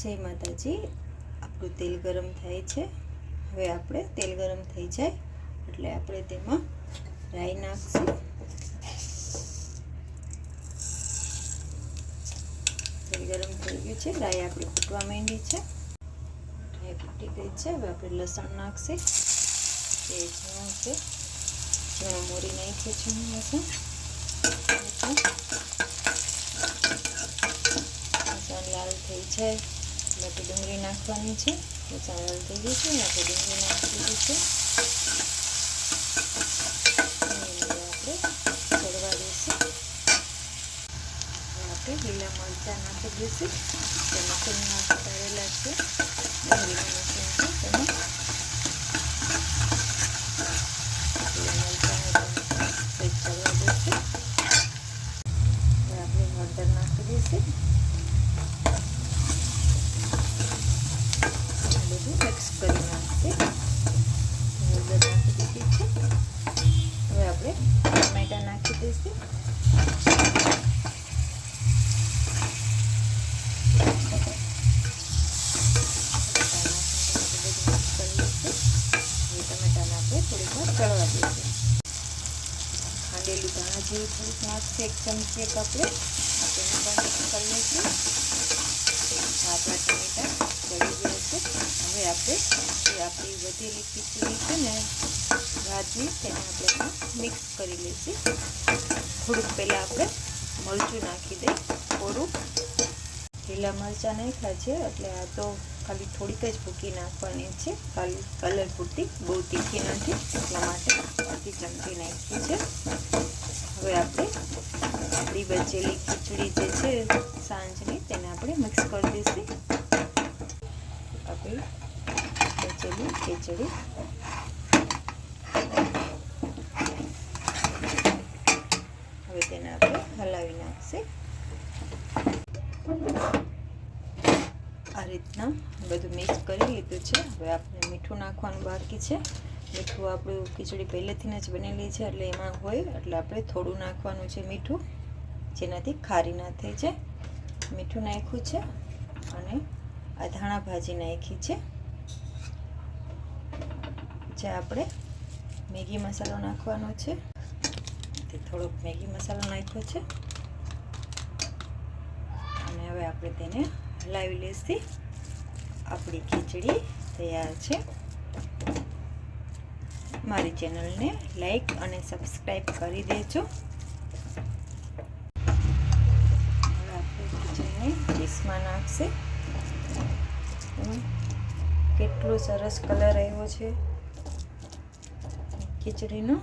જય માતાજી। આપણું તેલ ગરમ થાય છે। હવે આપણે તેલ ગરમ થઈ જાય એટલે આપણે તેમાં રાઈ નાખશું। તેલ ગરમ થઈ ગયું છે, રાઈ આપણી ફૂટવા માંડી છે। રાઈ ફૂટી ગઈ છે। હવે આપણે લસણ નાખશે। એ ઝીણું છે, ઝીણું મોરી નાખીએ છીએ લસણ। લસણ લાલ થઈ જાય એટલે આપણે ડુંગળી નાખવાની છે। લસણ લાલ થઈ ગયું છે, આપણે ડુંગળી નાખી દીધી છે। આપણે ચડવા દઈશું। આપણે લીલા મરચાં નાખી દઈશું। તે મશીનમાં સુધારેલા છે, ડુંગળીનું મશીન છે તેમાં લીલા મરચાંને ચડવા દઈશું। હવે આપણે હળદર નાખી દઈશું। મિક્સ કરી નાખશે। હળદર નાખી દીધી છે। હવે આપણે ટમેટા નાખી દઈશું। ટમેટાને આપણે થોડીક વાર ચડવા દઈશું। ખાંડેલી ધાણા જેવી થોડીક નાખશે, 1 ચમચી એક આપણે તેને પણ મિક્સ કરી લઈશું। આપણા ટમેટા ચડી ગયા છે। હવે આપણે જે આપણી વધેલી ખીચડી છે ને ભાતની, તેને આપણે મિક્સ કરી લઈશું। થોડુંક પહેલાં આપણે મરચું નાખી દઈએ, થોડુંક લીલા મરચાં નાખ્યા છે એટલે આ તો ખાલી થોડીક જ ભૂકી નાખવાની છે, ખાલી કલર પૂરતી, બહુ તીખી નથી એટલા માટે અડધી ચમચી નાખી છે। હવે આપણે આપણી બચેલી ખીચડી જે છે સાંજની, તેને આપણે મિક્સ કરી દઈશું। આપણી બચેલી ખીચડી હવે તેને આપણે હલાવી નાખશે। આ રીતના બધું મિક્સ કરી લીધું છે। હવે આપણે મીઠું નાખવાનું બાકી છે। મીઠું આપણું ખીચડી પહેલેથી જ બનેલી છે એટલે એમાં હોય એટલે આપણે થોડું નાખવાનું છે મીઠું, જેનાથી ખારી ના થઈ જાય। મીઠું નાખ્યું છે અને આ ધાણા ભાજી નાખી છે। જે આપણે મેગી મસાલો નાખવાનો છે, તે થોડોક મેગી મસાલો નાખ્યો છે અને હવે આપણે તેને હલાવી લઈશું। આપણી ખીચડી તૈયાર છે। મારી ચેનલને લાઈક અને સબસ્ક્રાઈબ કરી દેજો। હવે આપણે ખીચડીને ડીશમાં નાખશે। કેટલો સરસ કલર આવ્યો છે ખીચડીનો।